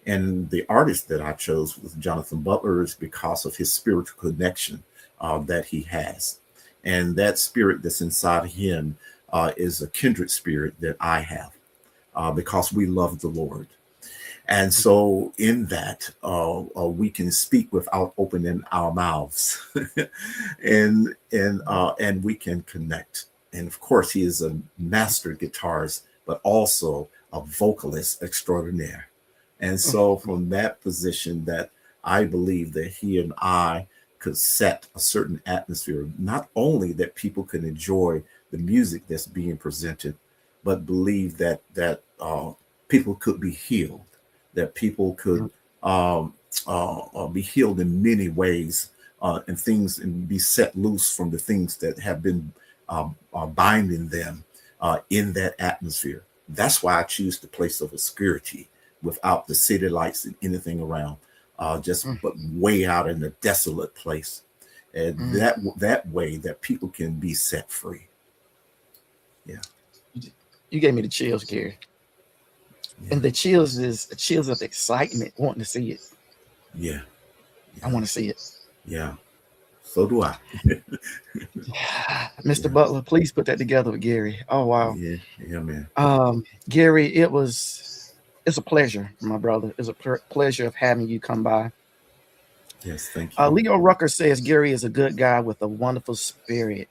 And the artist that I chose was Jonathan Butler, is because of his spiritual connection that he has, and that spirit that's inside him is a kindred spirit that I have, because we love the Lord. And so, in that, we can speak without opening our mouths, and we can connect. And of course, he is a master guitarist, but also a vocalist extraordinaire. And so, from that position, that I believe that he and I could set a certain atmosphere, not only that people can enjoy the music that's being presented, but believe that people could be healed, that people could be healed in many ways, and things, and be set loose from the things that have been binding them in that atmosphere. That's why I choose the place of obscurity, without the city lights and anything around, just but way out in a desolate place, and that way that people can be set free. Yeah. You gave me the chills, Gary. Yeah. And the chills is chills of excitement, wanting to see it. Yeah. I want to see it. Yeah. So do I. Mr. Yeah. Butler, please put that together with Gary. Oh wow. Yeah. Yeah, man. Gary, it's a pleasure, my brother. It's a pleasure of having you come by. Yes. Thank you. Leo Rucker says Gary is a good guy with a wonderful spirit.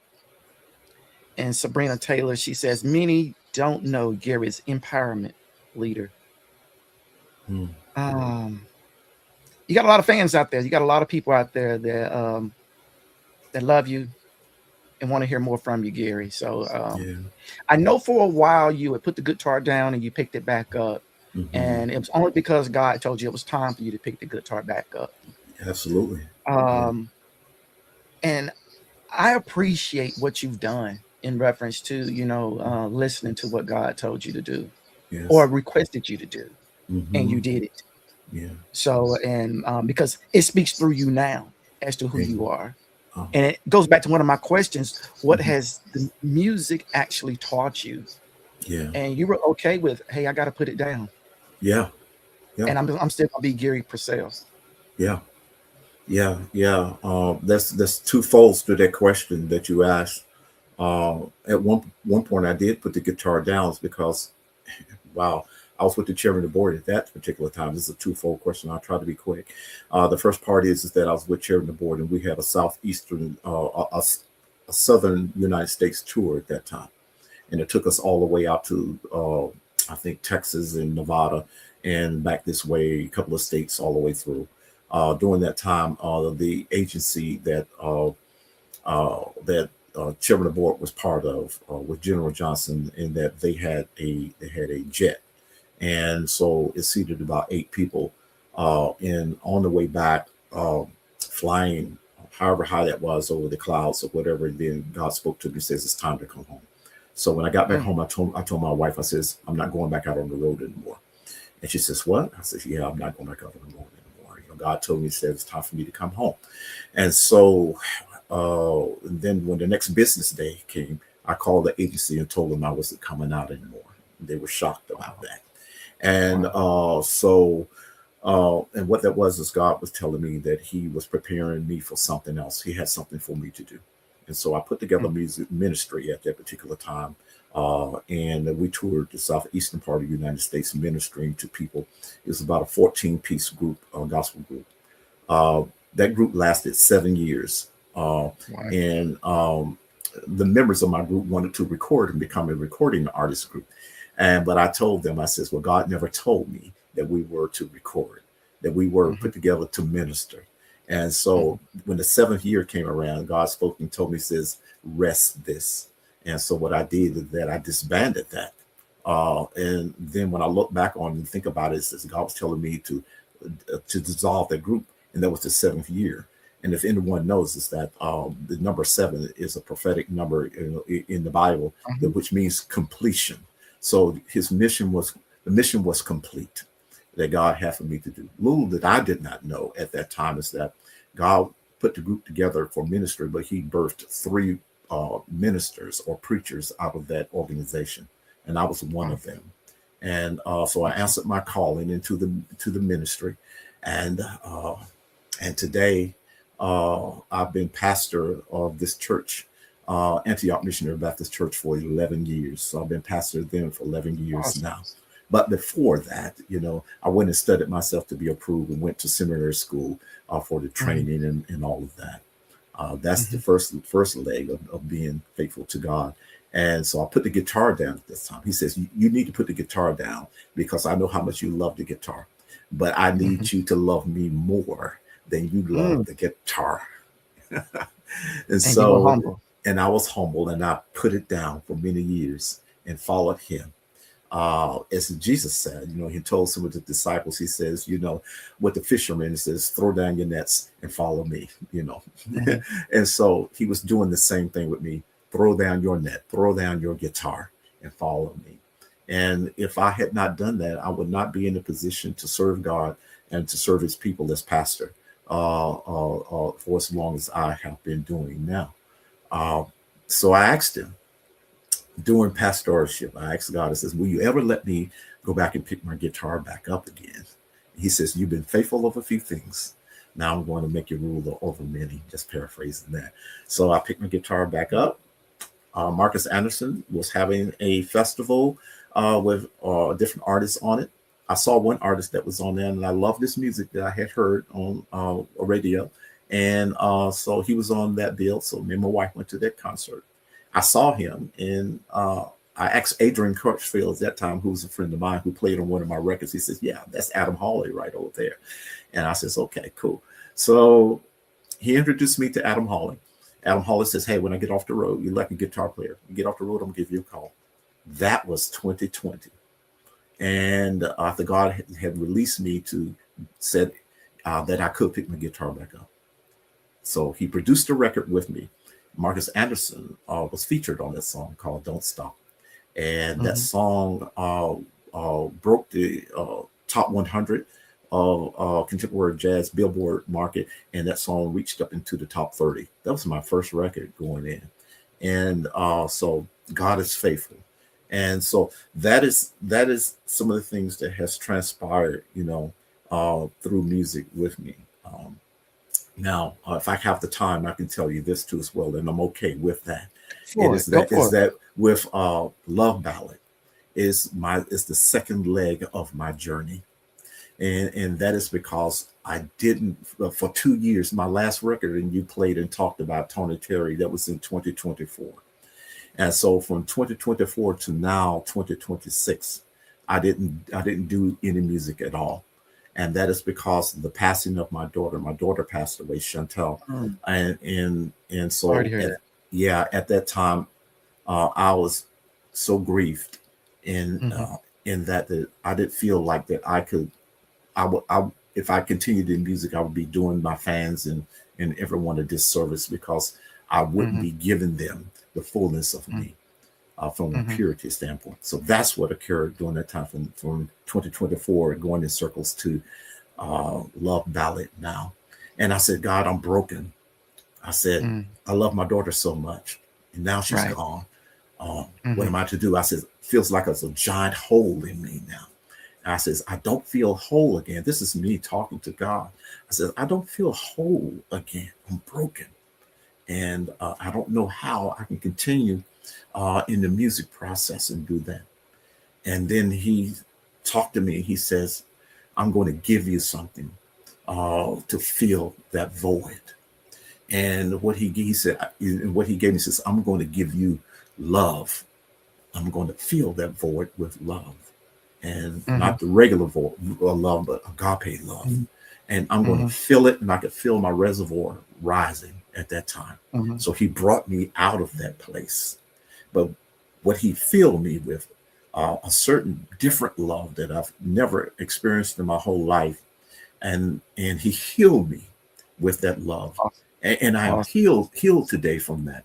And Sabrina Taylor, she says, many don't know Gary's empowerment leader. Mm. You got a lot of fans out there. You got a lot of people out there that love you and want to hear more from you, Garry. So Yeah. I know for a while you had put the guitar down and you picked it back up. Mm-hmm. And it was only because God told you it was time for you to pick the guitar back up. Absolutely. And I appreciate what you've done in reference to, listening to what God told you to do or requested you to do. Mm-hmm. And you did it. Yeah. So, and because it speaks through you now as to who you are. Uh-huh. And it goes back to one of my questions. What has the music actually taught you? Yeah. And you were okay with, hey, I got to put it down. Yeah. Yeah. And I'm still going to be Garry Percell. Yeah. Yeah. Yeah. That's two folds to that question that you asked. At one point, I did put the guitar down because, wow, I was with the chairman of the board at that particular time. This is a twofold question. I'll try to be quick. The first part is that I was with chairman of the board, and we had a southeastern, a southern United States tour at that time, and it took us all the way out to I think Texas and Nevada, and back this way, a couple of states all the way through. During that time, the agency that chairman of the board was part of with General Johnson, in that they had a jet, and so it seated about 8 people. And on the way back, flying, however high that was over the clouds or whatever, then God spoke to me, says it's time to come home. So when I got back home, I told my wife, I says, I'm not going back out on the road anymore. And she says, what? I said, yeah, I'm not going back out on the road anymore. God told me, he said, it's time for me to come home. And so then when the next business day came, I called the agency and told them I wasn't coming out anymore. They were shocked about that. And and what that was is God was telling me that he was preparing me for something else. He had something for me to do. And so I put together music ministry at that particular time. And we toured the southeastern part of the United States ministering to people. It was about a 14-piece group, gospel group. That group lasted 7 years. And the members of my group wanted to record and become a recording artist group. But I told them, I says, well, God never told me that we were to record, that we were put together to minister. And so when the 7th year came around, God spoke and told me, says, rest this. And so what I did is that I disbanded that. And then when I look back on and think about it, it says God was telling me to dissolve that group. And that was the 7th year. And if anyone knows, is that the number 7 is a prophetic number in the Bible, which means completion. So the mission was complete that God had for me to do. Little that I did not know at that time is that God put the group together for ministry, but he birthed 3 ministers or preachers out of that organization. And I was one of them. And so I answered my calling into the ministry. And today I've been pastor of this church, Antioch Missionary Baptist Church, for 11 years. So I've been pastor of them for 11 years now. But before that, I went and studied myself to be approved and went to seminary school for the training and all of that. That's the first leg of being faithful to God. And so I put the guitar down at this time. He says, you need to put the guitar down because I know how much you love the guitar, but I need you to love me more than you love the guitar. and so, and I was humble and I put it down for many years and followed him. As Jesus said, he told some of the disciples, he says, with the fishermen, he says, throw down your nets and follow me, And so he was doing the same thing with me. Throw down your net, throw down your guitar and follow me. And if I had not done that, I would not be in a position to serve God and to serve his people as pastor for as long as I have been doing now. So I asked him, during pastorship, I asked God, I says, will you ever let me go back and pick my guitar back up again? He says, you've been faithful over a few things. Now I'm going to make you ruler over many, just paraphrasing that. So I picked my guitar back up. Marcus Anderson was having a festival with different artists on it. I saw one artist that was on there, and I loved this music that I had heard on a radio. And so he was on that bill. So me and my wife went to that concert. I saw him, and I asked Adrian Crutchfield at that time, who was a friend of mine who played on one of my records. He says, yeah, that's Adam Hawley right over there. And I says, okay, cool. So he introduced me to Adam Hawley. Adam Hawley says, hey, when I get off the road, you're like a guitar player. You get off the road, I'm going to give you a call. That was 2020. And after God had released me to said that I could pick my guitar back up. So he produced a record with me. Marcus Anderson was featured on that song called Don't Stop. And that song broke the top 100 of contemporary jazz Billboard market. And that song reached up into the top 30. That was my first record going in. And so God is faithful. And so that is some of the things that has transpired, through music with me. Now, if I have the time, I can tell you this too as well, and I'm okay with that. Is that with Love Ballad is the second leg of my journey, and that is because I didn't for 2 years. My last record, and you played and talked about Tony Terry, that was in 2024. And so from 2024 to now, 2026, I didn't do any music at all. And that is because of the passing of my daughter. My daughter passed away, Chantel. And so at that time, I was so grieved in that I didn't feel like that I would if I continued in music, I would be doing my fans and everyone a disservice, because I wouldn't be giving them the fullness of me from a purity standpoint. So that's what occurred during that time from 2024 going in circles to Love Ballad now. And I said, God, I'm broken. I said, I love my daughter so much, and now she's gone. What am I to do? I said, feels like there's a giant hole in me now. And I says, I don't feel whole again. This is me talking to God. I said, I don't feel whole again. I'm broken. And I don't know how I can continue in the music process and do that. And then he talked to me. He says, I'm going to give you something to fill that void. And what he said, what he gave me, says, I'm going to give you love. I'm going to fill that void with love. And not the regular void, love, but agape love. And I'm going to fill it, and I could feel my reservoir rising at that time. So he brought me out of that place. But what he filled me with, a certain different love that I've never experienced in my whole life. And he healed me with that love. And I'm healed today from that.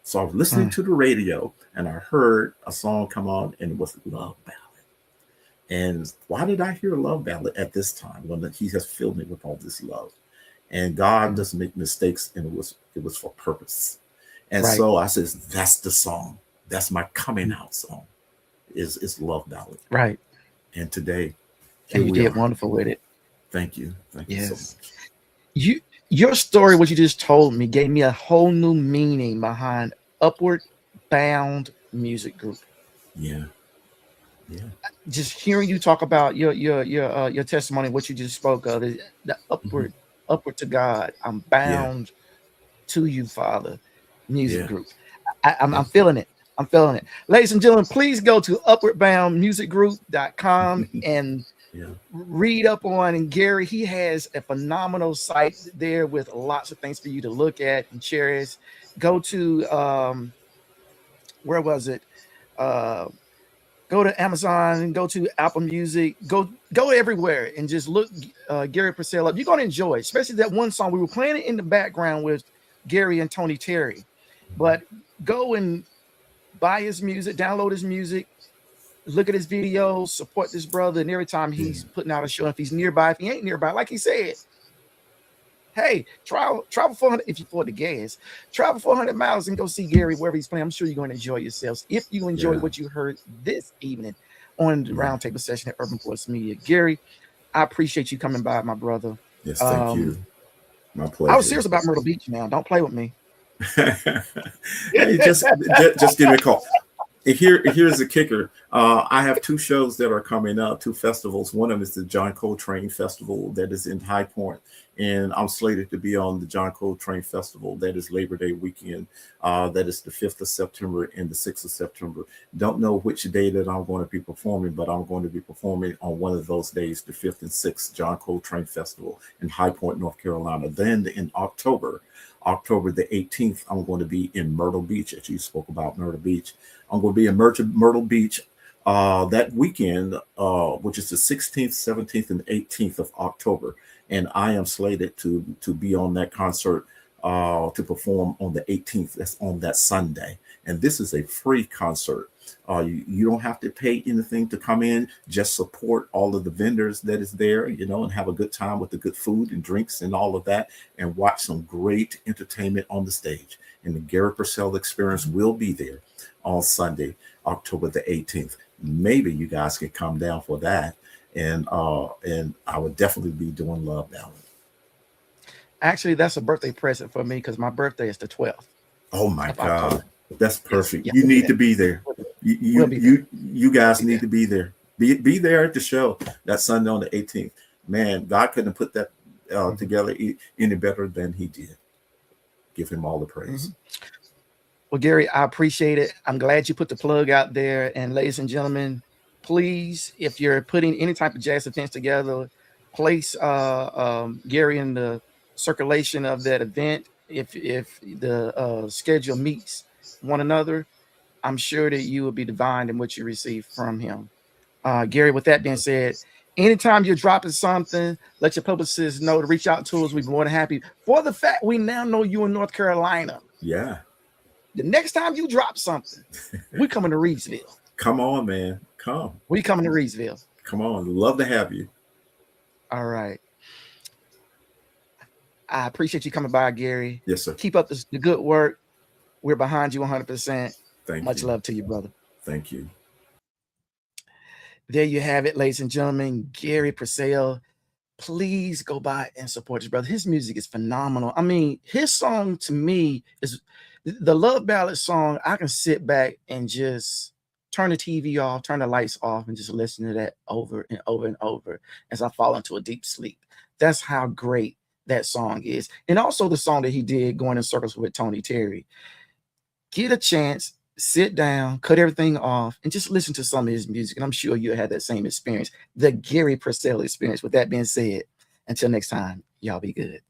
So I was listening to the radio, and I heard a song come on, and it was Love Ballad. And why did I hear Love Ballad at this time when he has filled me with all this love? And God doesn't make mistakes, and it was for purpose. And so I says, that's the song. That's my coming out song. Is Love Ballad. Right. And today, and you did wonderful with it. Thank you. Thank you so much. Your story, what you just told me, gave me a whole new meaning behind Upward Bound Music Group. Yeah. Just hearing you talk about your testimony, what you just spoke of, the upward to God. I'm bound to you, Father. Music group. I'm feeling it. I'm feeling it. Ladies and gentlemen, please go to upwardboundmusicgroup.com and read up on Garry. He has a phenomenal site there with lots of things for you to look at and cherish. Go to where was it? Go to Amazon, go to Apple Music, go everywhere and just look Garry Percell up. You're going to enjoy it, especially that one song. We were playing it in the background with Garry and Tony Terry. But go and buy his music, download his music, look at his videos, support this brother. And every time he's putting out a show, if he's nearby, if he ain't nearby, like he said, hey, travel 400, if you afford the gas, travel 400 miles and go see Garry wherever he's playing. I'm sure you're going to enjoy yourselves if you enjoy what you heard this evening on the Roundtable Session at Urban Voice Media. Garry, I appreciate you coming by, my brother. Yes, thank you. My pleasure. I was serious about Myrtle Beach now. Don't play with me. Hey, just give me a call. Here's the kicker. I have two shows that are coming up, two festivals. One of them is the John Coltrane Festival that is in High Point, and I'm slated to be on the John Coltrane Festival. That is Labor Day weekend. That is the 5th of September and the 6th of September. Don't know which day that I'm going to be performing, but I'm going to be performing on one of those days, the 5th and 6th John Coltrane Festival in High Point, North Carolina. Then in October the 18th, I'm going to be in Myrtle Beach, as you spoke about Myrtle Beach. I'm going to be in Myrtle Beach that weekend, which is the 16th, 17th, and 18th of October. And I am slated to be on that concert to perform on the 18th. That's on that Sunday. And this is a free concert. You don't have to pay anything to come in. Just support all of the vendors that is there, and have a good time with the good food and drinks and all of that, and watch some great entertainment on the stage. And the Garry Percell Experience will be there on Sunday, October the 18th. Maybe you guys can come down for that. And I would definitely be doing Love Ballad. Actually, that's a birthday present for me because my birthday is the 12th. Oh my God. October. That's perfect. Yes, you need to be there. You guys need to be there. Be there at the show that Sunday on the 18th. Man, God couldn't have put that together any better than he did. Give him all the praise. Well, Garry, I appreciate it. I'm glad you put the plug out there. And ladies and gentlemen, please, if you're putting any type of jazz events together, place Garry in the circulation of that event. If the schedule meets one another, I'm sure that you will be divine in what you receive from him. Garry, with that being said, anytime you're dropping something, let your publicists know to reach out to us. We'd be more than happy. For the fact we now know you in North Carolina. Yeah. The next time you drop something, we coming to Reidsville. Come on, man. Come. We coming to Reidsville. Come on. Love to have you. All right. I appreciate you coming by, Garry. Yes, sir. Keep up the good work. We're behind you 100%. Thank Much you. love to you, brother. Thank you. There you have it, ladies and gentlemen. Garry Percell. Please go by and support his brother. His music is phenomenal. I mean, his song to me is the Love Ballad song. I can sit back and just turn the TV off, turn the lights off, and just listen to that over and over and over as I fall into a deep sleep. That's how great that song is. And also the song that he did, Going in Circles with Tony Terry. Get a chance, sit down, cut everything off, and just listen to some of his music. And I'm sure you'll have that same experience, the Garry Percell experience. With that being said, until next time, y'all be good.